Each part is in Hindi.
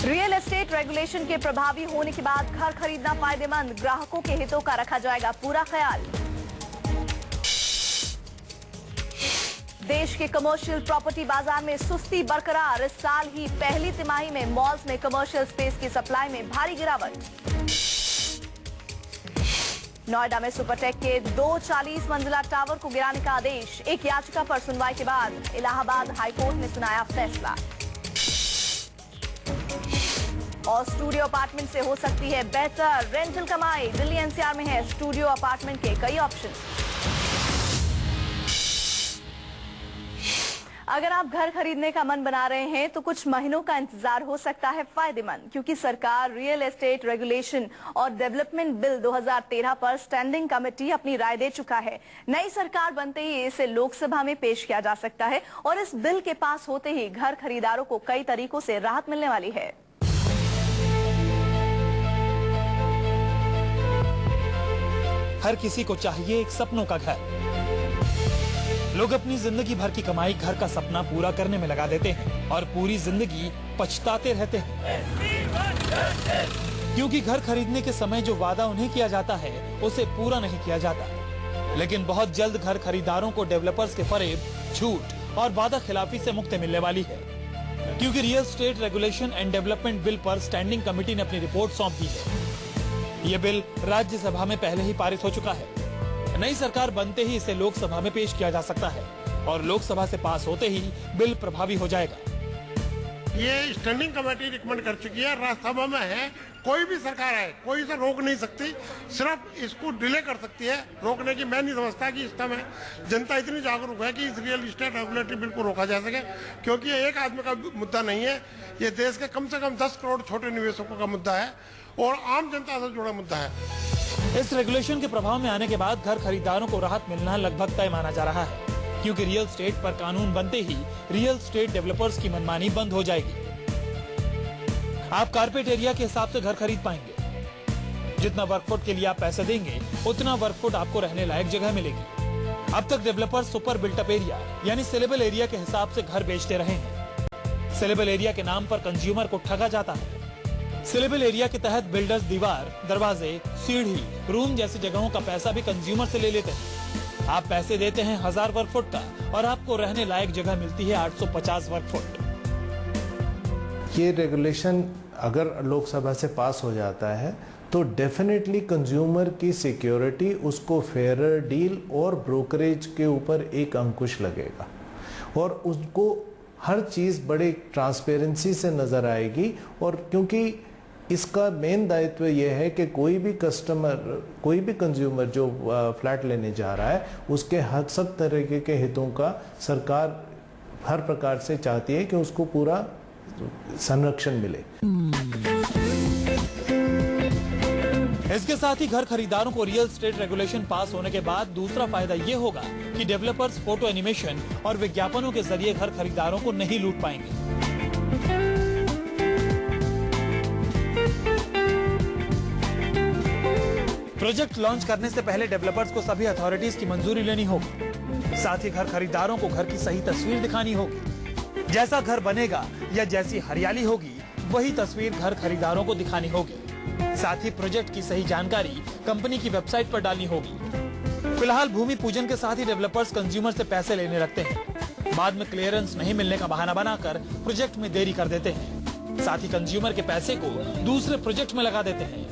रियल एस्टेट रेगुलेशन के प्रभावी होने के बाद घर खरीदना फायदेमंद, ग्राहकों के हितों का रखा जाएगा पूरा ख्याल। देश के कमर्शियल प्रॉपर्टी बाजार में सुस्ती बरकरार, इस साल ही पहली तिमाही में मॉल्स में कमर्शियल स्पेस की सप्लाई में भारी गिरावट। नोएडा में सुपरटेक के 2 40 मंजिला टावर को गिराने का आदेश, एक याचिका पर सुनवाई के बाद इलाहाबाद हाईकोर्ट ने सुनाया फैसला। और स्टूडियो अपार्टमेंट से हो सकती है बेहतर रेंटल कमाई, दिल्ली एनसीआर में है स्टूडियो अपार्टमेंट के कई ऑप्शन। अगर आप घर खरीदने का मन बना रहे हैं तो कुछ महीनों का इंतजार हो सकता है फायदेमंद, क्योंकि सरकार रियल एस्टेट रेगुलेशन और डेवलपमेंट बिल 2013 पर स्टैंडिंग कमेटी अपनी राय दे चुका है। नई सरकार बनते ही इसे लोकसभा में पेश किया जा सकता है और इस बिल के पास होते ही घर खरीदारों को कई तरीकों से राहत मिलने वाली है। हर किसी को चाहिए एक सपनों का घर। लोग अपनी जिंदगी भर की कमाई घर का सपना पूरा करने में लगा देते हैं और पूरी जिंदगी पछताते रहते हैं, क्योंकि घर खरीदने के समय जो वादा उन्हें किया जाता है उसे पूरा नहीं किया जाता। लेकिन बहुत जल्द घर खरीदारों को डेवलपर्स के फरेब, झूठ और वादा खिलाफी से मुक्ति मिलने वाली है, क्योंकि real estate regulation and development bill पर स्टैंडिंग कमेटी ने अपनी रिपोर्ट सौंप दी है। ये बिल राज्यसभा में पहले ही पारित हो चुका है। नई सरकार बनते ही इसे लोकसभा में पेश किया जा सकता है और लोकसभा से पास होते ही बिल प्रभावी हो जाएगा। ये स्टैंडिंग कमेटी रिकमेंड कर चुकी है, राज्यसभा में है। कोई भी सरकार है, कोई इसे रोक नहीं सकती, सिर्फ इसको डिले कर सकती है। रोकने की मैं नहीं समझता कि इस समय जनता इतनी जागरूक है कि इस रियल एस्टेट रेगुलेटरी बिल को रोका जा सके, क्योंकि ये एक आदमी का मुद्दा नहीं है, ये देश के कम से कम 10 करोड़ छोटे निवेशकों का मुद्दा है और आम जनता से जुड़ा मुद्दा है। इस रेगुलेशन के प्रभाव में आने के बाद घर खरीदारों को राहत मिलना लगभग तय माना जा रहा है, क्योंकि रियल एस्टेट पर कानून बनते ही रियल एस्टेट डेवलपर्स की मनमानी बंद हो जाएगी। आप कारपेट एरिया के हिसाब से घर खरीद पाएंगे। जितना वर्क फुट के लिए आप पैसे देंगे उतना वर्क फुट आपको रहने लायक जगह मिलेगी। अब तक डेवलपर्स सुपर बिल्टअप एरिया यानी सेलेबल एरिया के हिसाब से घर बेचते रहे हैं। सेलेबल एरिया के नाम पर कंज्यूमर को ठगा जाता है। सेलेबल एरिया के तहत बिल्डर्स दीवार, दरवाजे, सीढ़ी, रूम जैसी जगहों का पैसा भी कंज्यूमर से ले लेते हैं। आप पैसे देते हैं 1000 वर्ग फुट का और आपको रहने लायक जगह मिलती है 850 वर्ग फुट। ये रेगुलेशन अगर लोकसभा से पास हो जाता है तो डेफिनेटली कंज्यूमर की सिक्योरिटी, उसको फेयर डील और ब्रोकरेज के ऊपर एक अंकुश लगेगा और उसको हर चीज़ बड़े ट्रांसपेरेंसी से नज़र आएगी। और क्योंकि इसका मेन दायित्व यह है कि कोई भी कस्टमर, कोई भी कंज्यूमर जो फ्लैट लेने जा रहा है उसके हर सब तरीके के हितों का सरकार हर प्रकार से चाहती है कि उसको पूरा संरक्षण मिले। इसके साथ ही घर खरीदारों को रियल एस्टेट रेगुलेशन पास होने के बाद दूसरा फायदा ये होगा कि डेवलपर्स फोटो एनिमेशन और विज्ञापनों के जरिए घर खरीदारों को नहीं लूट पाएंगे। प्रोजेक्ट लॉन्च करने से पहले डेवलपर्स को सभी अथॉरिटीज की मंजूरी लेनी होगी। साथ ही घर खरीदारों को घर की सही तस्वीर दिखानी होगी। जैसा घर बनेगा या जैसी हरियाली होगी वही तस्वीर घर खरीदारों को दिखानी होगी। साथ ही प्रोजेक्ट की सही जानकारी कंपनी की वेबसाइट पर डालनी होगी। फिलहाल भूमि पूजन के साथ ही डेवलपर्स कंज्यूमर से पैसे लेने लगते हैं। बाद में क्लियरेंस नहीं मिलने का बहाना बनाकर प्रोजेक्ट में देरी कर देते हैं। साथ ही कंज्यूमर के पैसे को दूसरे प्रोजेक्ट में लगा देते हैं।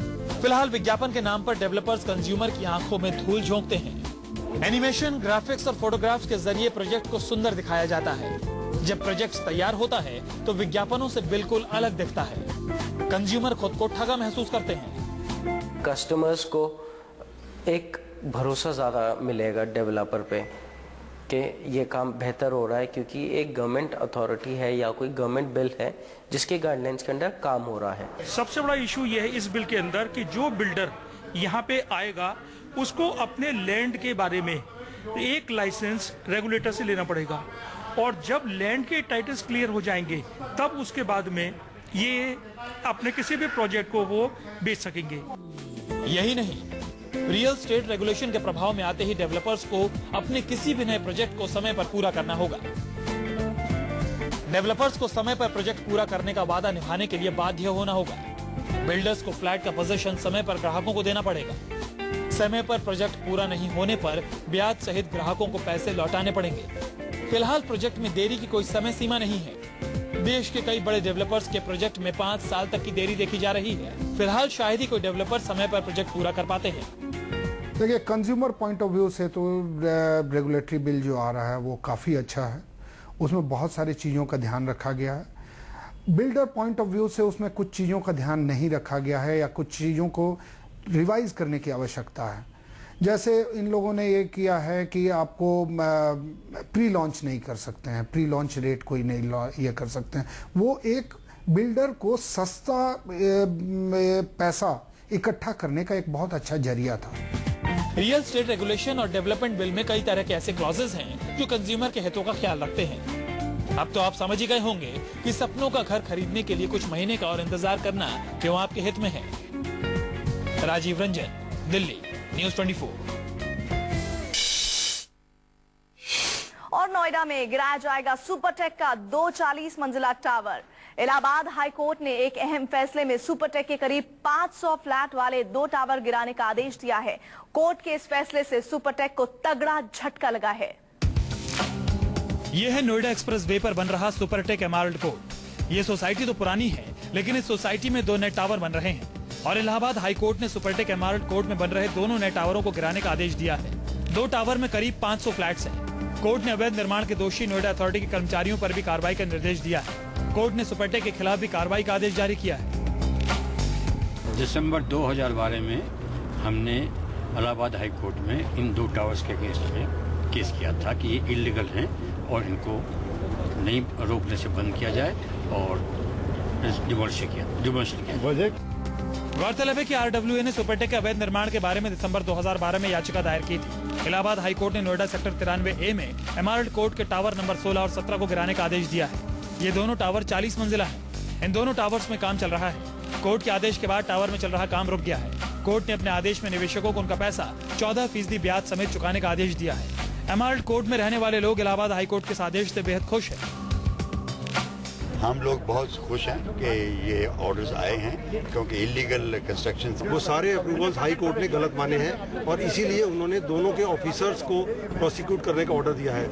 फिलहाल विज्ञापन के नाम पर डेवलपर्स कंज्यूमर की आंखों में धूल झोंकते हैं। एनिमेशन, ग्राफिक्स और फोटोग्राफ्स के जरिए प्रोजेक्ट को सुंदर दिखाया जाता है। जब प्रोजेक्ट तैयार होता है तो विज्ञापनों से बिल्कुल अलग दिखता है। कंज्यूमर खुद को ठगा महसूस करते हैं। कस्टमर्स को एक भरोसा ज़्यादा मिलेगा डेवलपर पे कि ये काम बेहतर हो रहा है, क्योंकि एक गवर्नमेंट अथॉरिटी है या कोई गवर्नमेंट बिल है जिसके गाइडलाइंस के अंदर काम हो रहा है। सबसे बड़ा इशू ये है इस बिल के अंदर कि जो बिल्डर यहाँ पे आएगा उसको अपने लैंड के बारे में एक लाइसेंस रेगुलेटर से लेना पड़ेगा, और जब लैंड के टाइटल्स क्लियर हो जाएंगे तब उसके बाद में ये अपने किसी भी प्रोजेक्ट को वो बेच सकेंगे। यही नहीं, रियल एस्टेट रेगुलेशन के प्रभाव में आते ही डेवलपर्स को अपने किसी भी नए प्रोजेक्ट को समय पर पूरा करना होगा। डेवलपर्स को समय पर प्रोजेक्ट पूरा करने का वादा निभाने के लिए बाध्य होना होगा। बिल्डर्स को फ्लैट का पोजीशन समय पर ग्राहकों को देना पड़ेगा। समय पर प्रोजेक्ट पूरा नहीं होने पर ब्याज सहित ग्राहकों को पैसे लौटाने पड़ेंगे। फिलहाल प्रोजेक्ट में देरी की कोई समय सीमा नहीं है। देश के कई बड़े डेवलपर्स के प्रोजेक्ट में 5 साल तक की देरी देखी जा रही है। फिलहाल शायद ही कोई डेवलपर समय पर प्रोजेक्ट पूरा कर पाते हैं। देखिए, कंज्यूमर पॉइंट ऑफ व्यू से तो रेगुलेटरी बिल जो आ रहा है वो काफ़ी अच्छा है। उसमें बहुत सारी चीज़ों का ध्यान रखा गया है। बिल्डर पॉइंट ऑफ व्यू से उसमें कुछ चीज़ों का ध्यान नहीं रखा गया है या कुछ चीज़ों को रिवाइज करने की आवश्यकता है। जैसे इन लोगों ने ये किया है कि आपको प्री लॉन्च नहीं कर सकते हैं, प्री लॉन्च रेट कोई नहीं ये कर सकते हैं। वो एक बिल्डर को सस्ता पैसा इकट्ठा करने का एक बहुत अच्छा जरिया था। रियल एस्टेट रेगुलेशन और डेवलपमेंट बिल में कई तरह के ऐसे क्लॉजेस हैं जो कंज्यूमर के हितों का ख्याल रखते हैं। अब तो आप समझ ही गए होंगे कि सपनों का घर खरीदने के लिए कुछ महीने का और इंतजार करना क्यों आपके हित में है। राजीव रंजन, दिल्ली, न्यूज़ 24। और नोएडा में गिराया जाएगा सुपरटेक का 240 मंजिला टावर। इलाहाबाद हाई कोर्ट ने एक अहम फैसले में सुपरटेक के करीब 500 फ्लैट वाले 2 टावर गिराने का आदेश दिया है। कोर्ट के इस फैसले से सुपरटेक को तगड़ा झटका लगा है। यह है नोएडा एक्सप्रेस वे पर बन रहा सुपरटेक एमराल्ड कोर्ट। ये सोसाइटी तो पुरानी है, लेकिन इस सोसाइटी में 2 नए टावर बन रहे हैं और इलाहाबाद हाई कोर्ट ने सुपरटेक एमराल्ड कोर्ट में बन रहे दोनों नए टावरों को गिराने का आदेश दिया है। 2 टावर में करीब 500 फ्लैट्स हैं। कोर्ट ने अवैध निर्माण के दोषी नोएडा अथॉरिटी के कर्मचारियों पर भी कार्रवाई का निर्देश दिया है। कोर्ट ने सुपरटेक के खिलाफ भी कार्रवाई का आदेश जारी किया है। दिसंबर 2012 में हमने इलाहाबाद हाई कोर्ट में इन 2 टावर्स के केस किया था कि ये इलीगल हैं और इनको नहीं रोकने से बंद किया जाए और डिमोलिश किया। गौरतलब है कि RWA ने सुपरटेक के अवैध निर्माण के बारे में दिसंबर 2012 में याचिका दायर की थी। इलाहाबाद हाई कोर्ट ने नोएडा सेक्टर 93A में एमराल्ड कोर्ट के टावर नंबर 16 और 17 को गिराने का आदेश दिया है। ये दोनों टावर 40 मंजिला हैं। इन दोनों टावर्स में काम चल रहा है। कोर्ट के आदेश के बाद टावर में चल रहा काम रुक गया है। कोर्ट ने अपने आदेश में निवेशकों को उनका पैसा 14% ब्याज समेत चुकाने का आदेश दिया है। एमराल्ड कोर्ट में रहने वाले लोग इलाहाबाद हाई कोर्ट के इस आदेश से बेहद खुश हैं। हम लोग बहुत खुश हैं कि ये ऑर्डर्स आए हैं, क्योंकि इलीगल कंस्ट्रक्शन वो सारे अप्रूवल्स हाई कोर्ट ने गलत माने हैं और इसीलिए उन्होंने दोनों के ऑफिसर्स को प्रोसिक्यूट करने का ऑर्डर दिया है।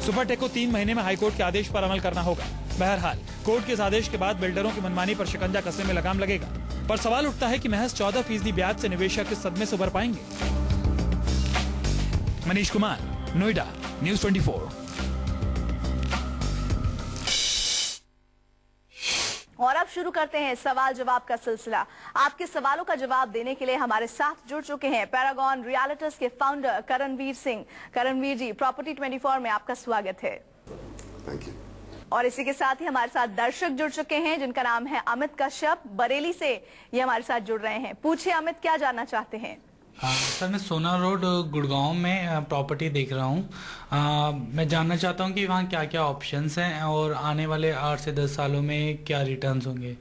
सुपरटेक को 3 महीने में हाईकोर्ट के आदेश पर अमल करना होगा। बहरहाल कोर्ट के इस आदेश के बाद बिल्डरों की मनमानी पर शिकंजा कसने में लगाम लगेगा। पर सवाल उठता है कि महज 14% ब्याज से निवेशक इस सदमे से उबर पाएंगे। मनीष कुमार, नोएडा, न्यूज़ 24। और अब शुरू करते हैं सवाल जवाब का सिलसिला। आपके सवालों का जवाब देने के लिए हमारे साथ जुड़ चुके हैं पैरागॉन रियल्टर्स के फाउंडर करणवीर सिंह। करणवीर जी, प्रॉपर्टी 24 में आपका स्वागत है। Thank you. और इसी के साथ ही हमारे साथ दर्शक जुड़ चुके हैं जिनका नाम है अमित कश्यप, बरेली से ये हमारे साथ जुड़ रहे हैं। पूछिए अमित, क्या जानना चाहते हैं? सर, मैं सोना रोड गुड़गांव में प्रॉपर्टी देख रहा हूँ। मैं जानना चाहता हूँ कि वहाँ क्या क्या ऑप्शंस हैं और आने वाले 8 से 10 सालों में क्या रिटर्न्स होंगे।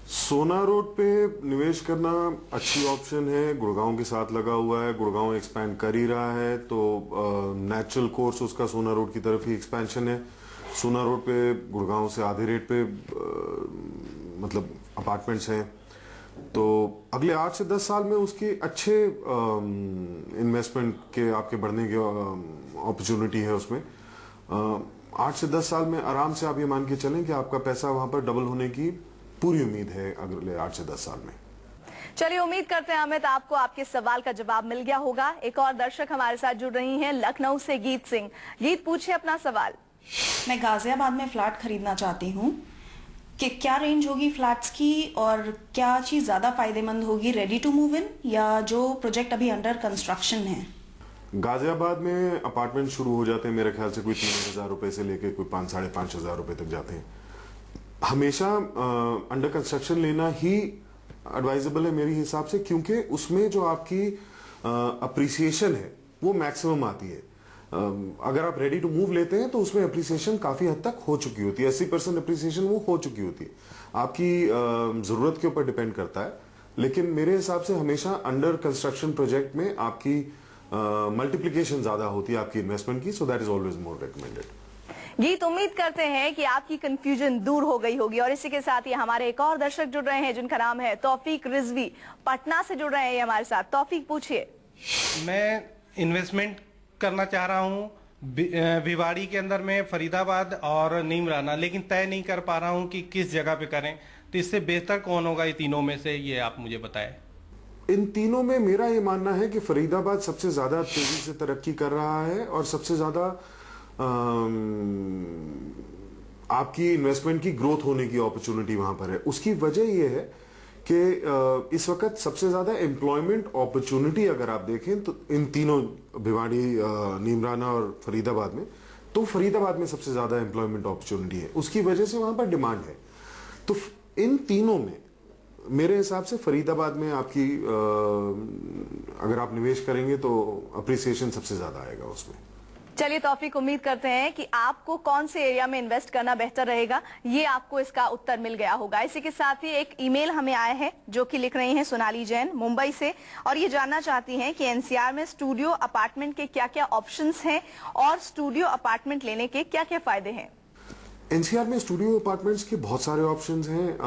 सोना रोड पे निवेश करना अच्छी ऑप्शन है। गुड़गांव के साथ लगा हुआ है, गुड़गांव एक्सपैंड कर ही रहा है, तो नेचुरल कोर्स उसका सोना रोड की तरफ ही एक्सपेंशन है। सोना रोड पे गुड़गांव से आधे रेट पे मतलब अपार्टमेंट्स हैं, तो अगले 8 से 10 साल में उसके अच्छे इन्वेस्टमेंट के आपके बढ़ने की अपॉर्चुनिटी है उसमें। 8 से 10 साल में आराम से आप ये मान के चलें कि आपका पैसा वहां पर डबल होने की पूरी उम्मीद है अगले 8 से 10 साल में। चलिए, उम्मीद करते हैं अमित आपको आपके सवाल का जवाब मिल गया होगा। एक और दर्शक हमारे साथ जुड़ रही हैं लखनऊ से गीत सिंह। गीत, पूछिए अपना सवाल। मैं गाजियाबाद में फ्लैट खरीदना चाहती हूँ कि क्या रेंज होगी फ्लैट्स की और क्या चीज ज्यादा फायदेमंद होगी, रेडी टू मूव इन या जो प्रोजेक्ट अभी अंडर कंस्ट्रक्शन है? गाजियाबाद में अपार्टमेंट शुरू हो जाते हैं मेरे ख्याल से कोई 3,000 रुपए से लेके कोई 5,000-5,500 रुपए तक जाते हैं। हमेशा अंडर कंस्ट्रक्शन लेना ही एडवाइजेबल है मेरे हिसाब से, क्योंकि उसमें जो आपकी अप्रिसिएशन है वो मैक्सिमम आती है। अगर आप रेडी टू मूव लेते हैं तो उसमें अप्रिसिएशन काफी हद तक हो चुकी होती है, 80% अप्रिसिएशन वो हो चुकी होती है। आपकी जरूरत के ऊपर डिपेंड करता है, लेकिन मेरे हिसाब से हमेशा अंडर कंस्ट्रक्शन प्रोजेक्ट में आपकी मल्टीप्लिकेशन ज्यादा होती है आपकी इन्वेस्टमेंट की, so that is always more recommended. गीत, उम्मीद करते हैं कि आपकी कंफ्यूजन दूर हो गई होगी। और इसी के साथ ही हमारे एक और दर्शक जुड़ रहे हैं जिनका नाम है तौफीक रिजवी, पटना से जुड़ रहे हैं हमारे साथ। तौफीक, पूछिए। मैं इन्वेस्टमेंट करना चाह रहा हूँ भिवाड़ी के अंदर में, फरीदाबाद और नीमराना, लेकिन तय नहीं कर पा रहा हूँ कि किस जगह पे करें। तो इससे बेहतर कौन होगा ये तीनों में से, ये आप मुझे बताएं। इन तीनों में मेरा ये मानना है कि फरीदाबाद सबसे ज्यादा तेजी से तरक्की कर रहा है और सबसे ज्यादा आपकी इन्वेस्टमेंट की ग्रोथ होने की अपॉर्चुनिटी वहां पर है। उसकी वजह यह है कि इस वक्त सबसे ज्यादा एम्प्लॉयमेंट अपॉर्चुनिटी अगर आप देखें तो इन तीनों, भिवाड़ी, नीमराना और फरीदाबाद में, तो फरीदाबाद में सबसे ज्यादा एम्प्लॉयमेंट अपॉर्चुनिटी है। उसकी वजह से वहां पर डिमांड है। तो इन तीनों में मेरे हिसाब से फरीदाबाद में आपकी अगर आप निवेश करेंगे तो अप्रिसिएशन सबसे ज्यादा आएगा उसमें। चलिए तौफीक, उम्मीद करते हैं कि आपको कौन से एरिया में इन्वेस्ट करना बेहतर रहेगा, ये आपको इसका उत्तर मिल गया होगा। इसी के साथ ही एक ईमेल हमें आया है जो कि लिख रही हैं सोनाली जैन मुंबई से, और ये जानना चाहती हैं कि एनसीआर में स्टूडियो अपार्टमेंट के क्या क्या ऑप्शंस हैं और स्टूडियो अपार्टमेंट लेने के क्या क्या फायदे हैं। एनसीआर में स्टूडियो अपार्टमेंट्स के बहुत सारे ऑप्शंस हैं।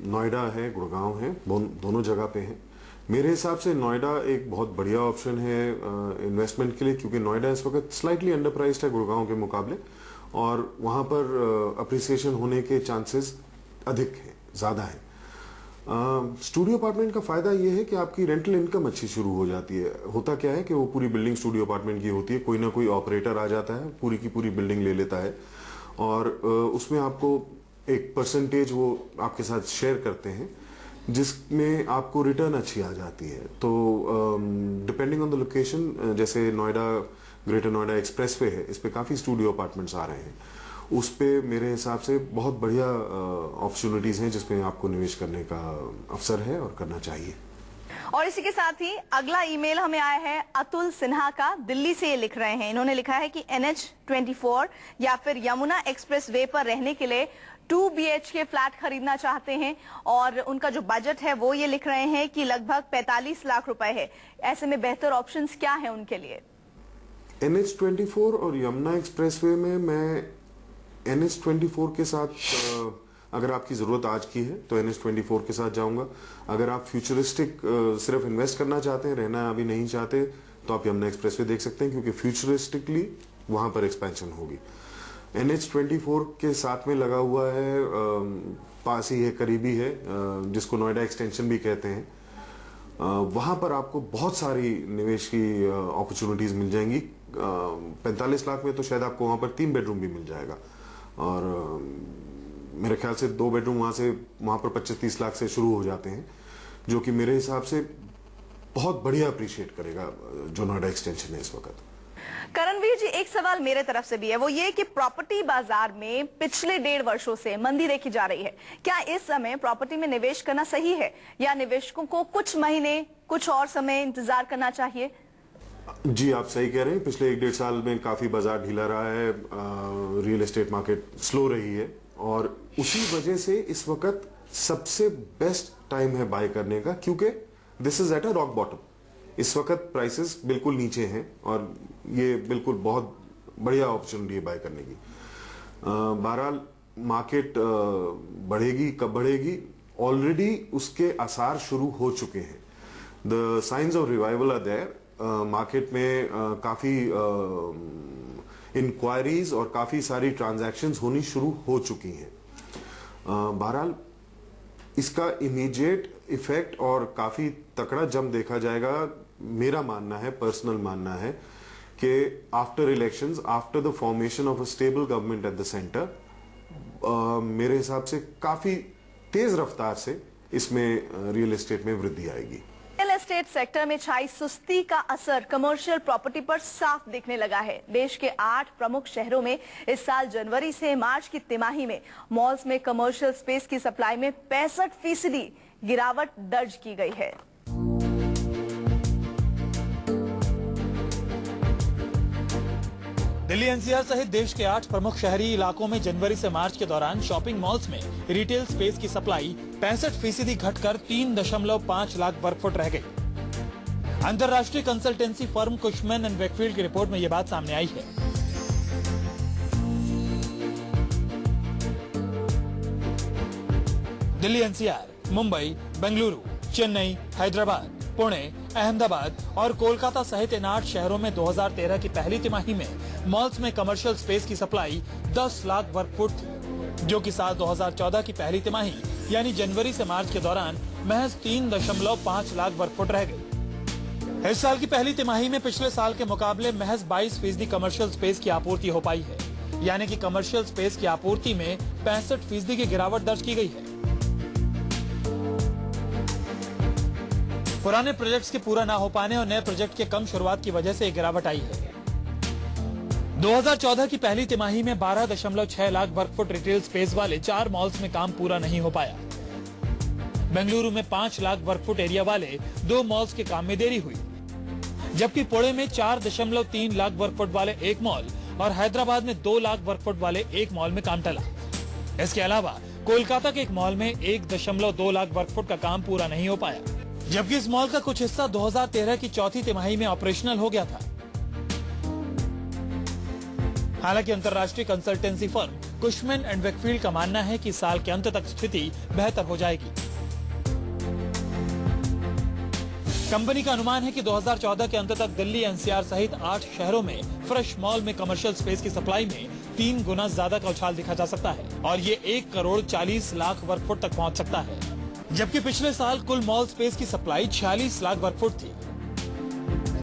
नोएडा है, गुड़गांव है, दोनों जगह पे हैं। मेरे हिसाब से नोएडा एक बहुत बढ़िया ऑप्शन है इन्वेस्टमेंट के लिए, क्योंकि नोएडा इस वक्त स्लाइटली अंडर प्राइस्ड है गुड़गांव के मुकाबले, और वहां पर अप्रिसिएशन होने के चांसेस अधिक हैं, ज्यादा हैं। स्टूडियो अपार्टमेंट का फायदा यह है कि आपकी रेंटल इनकम अच्छी शुरू हो जाती है। होता क्या है कि वो पूरी बिल्डिंग स्टूडियो अपार्टमेंट की होती है, कोई ना कोई ऑपरेटर आ जाता है, पूरी की पूरी बिल्डिंग ले लेता है, और उसमें आपको एक परसेंटेज वो आपके साथ शेयर करते हैं, जिसमें आपको रिटर्न अच्छी आ जाती है। तो डिपेंडिंग ऑन द लोकेशन, जैसे नोएडा, ग्रेटर नोएडा एक्सप्रेसवे है, इस पे काफी स्टूडियो अपार्टमेंट्स आ रहे हैं। उस पे मेरे हिसाब से बहुत बढ़िया अपॉर्चुनिटीज हैं जिसमें आपको निवेश करने का अवसर है और करना चाहिए। और इसी के साथ ही अगला ईमेल हमें आया है अतुल सिन्हा का, दिल्ली से ये लिख रहे हैं। इन्होंने लिखा है कि NH24 या फिर यमुना एक्सप्रेस वे पर रहने के लिए 2 BHK फ्लैट खरीदना चाहते हैं, और उनका जो बजट है वो ये लिख रहे हैं कि लगभग 45 लाख रुपए है। ऐसे में बेहतर ऑप्शंस क्या है उनके लिए? NH24 और यमुना एक्सप्रेसवे में मैं NH24 के साथ, अगर आपकी जरूरत आज की है तो NH24 के साथ जाऊंगा। अगर आप फ्यूचरिस्टिक सिर्फ इन्वेस्ट करना चाहते हैं, रहना अभी नहीं चाहते, तो आप यमुना एक्सप्रेसवे देख सकते हैं, क्योंकि फ्यूचरिस्टिकली वहां पर एक्सपेंशन होगी। NH24 के साथ में लगा हुआ है, पास ही है, करीबी है, जिसको नोएडा एक्सटेंशन भी कहते हैं। वहां पर आपको बहुत सारी निवेश की अपॉर्चुनिटीज मिल जाएंगी। 45 लाख में तो शायद आपको वहां पर 3 बेडरूम भी मिल जाएगा, और मेरे ख्याल से 2 बेडरूम वहां पर 25-30 लाख से शुरू हो जाते हैं, जो कि मेरे हिसाब से बहुत बढ़िया अप्रिशिएट करेगा जो नोएडा एक्सटेंशन है इस वक्त। करणवीर जी, एक सवाल मेरे तरफ से भी है, वो ये कि प्रॉपर्टी बाजार में पिछले 1.5 वर्षों से मंदी देखी जा रही है। क्या इस समय प्रॉपर्टी में निवेश करना सही है, या निवेशकों को कुछ महीने, कुछ और समय इंतजार करना चाहिए? जी, आप सही कह रहे हैं। पिछले 1-1.5 साल में काफी बाजार ढीला रहा है, रियल एस्टेट मार्केट स्लो रही है, और उसी वजह से इस वक्त सबसे बेस्ट टाइम है बाय करने का, क्योंकि this is at a rock bottom. इस वक्त प्राइसेस बिल्कुल नीचे हैं, और ये बिल्कुल बहुत बढ़िया अपॉर्चुनिटी है बाय करने की। बहरहाल मार्केट बढ़ेगी, कब बढ़ेगी, ऑलरेडी उसके आसार शुरू हो चुके हैं। The science of revival are there. Market में काफी इंक्वायरीज और काफी सारी ट्रांजैक्शंस होनी शुरू हो चुकी हैं। बहरहाल इसका इमीडिएट इफेक्ट और काफी तकड़ा जंप देखा जाएगा। मेरा मानना है, पर्सनल मानना है, कि after elections, after the formation of a stable government at the centre, मेरे हिसाब से काफी तेज रफ्तार से इसमें रियल एस्टेट में वृद्धि आएगी। रियल एस्टेट सेक्टर में छाई सुस्ती का असर कमर्शियल प्रॉपर्टी पर साफ दिखने लगा है। देश के 8 प्रमुख शहरों में इस साल जनवरी से मार्च की तिमाही में मॉल्स में कमर्शियल स्पेस की सप्लाई में 65% गिरावट दर्ज की गई है। दिल्ली एनसीआर सहित देश के 8 प्रमुख शहरी इलाकों में जनवरी से मार्च के दौरान शॉपिंग मॉल्स में रिटेल स्पेस की सप्लाई 65% घटकर 3.5 लाख वर्ग फुट रह गई। अंतर्राष्ट्रीय consultancy firm Cushman and Wakefield की रिपोर्ट में यह बात सामने आई है। दिल्ली एनसीआर, मुंबई, बेंगलुरु, चेन्नई, हैदराबाद, पुणे, अहमदाबाद और कोलकाता सहित इन 8 शहरों में 2013 की पहली तिमाही में मॉल्स में कमर्शियल स्पेस की सप्लाई 10 लाख वर्ग फुट थी, जो कि साल 2014 की पहली तिमाही यानी जनवरी से मार्च के दौरान महज 3.5 लाख वर्ग फुट रह गई। इस साल की पहली तिमाही में पिछले साल के मुकाबले महज 22% कमर्शियल स्पेस की आपूर्ति हो पाई है, यानी कि कमर्शियल स्पेस की आपूर्ति में 65% की गिरावट दर्ज की गई है। पुराने प्रोजेक्ट्स के पूरा ना हो पाने और नए प्रोजेक्ट के कम शुरुआत की वजह से एक गिरावट आई है। 2014 की पहली तिमाही में 12.6 लाख वर्ग फुट रिटेल स्पेस वाले 4 मॉल्स में काम पूरा नहीं हो पाया। बेंगलुरु में 5 लाख वर्ग फुट एरिया वाले 2 मॉल्स के काम में देरी हुई, जबकि पुणे में 4.3 लाख वर्ग फुट वाले एक मॉल और हैदराबाद में 2 लाख वर्ग फुट वाले एक मॉल में काम टला। इसके अलावा कोलकाता के एक मॉल में 1.2 लाख वर्ग फुट का काम पूरा नहीं हो पाया, जबकि इस मॉल का कुछ हिस्सा 2013 की चौथी तिमाही में ऑपरेशनल हो गया था। हालांकि अंतर्राष्ट्रीय consultancy firm Cushman and Wakefield का मानना है कि साल के अंत तक स्थिति बेहतर हो जाएगी। कंपनी का अनुमान है कि 2014 के अंत तक दिल्ली एनसीआर सहित 8 शहरों में फ्रेश मॉल में कमर्शियल स्पेस की सप्लाई में 3 गुना ज्यादा का उछाल दिखा जा सकता है और ये 1 करोड़ 40 लाख वर्ग फुट तक पहुंच सकता है, जबकि पिछले साल कुल मॉल स्पेस की सप्लाई 46 लाख वर्ग फुट थी।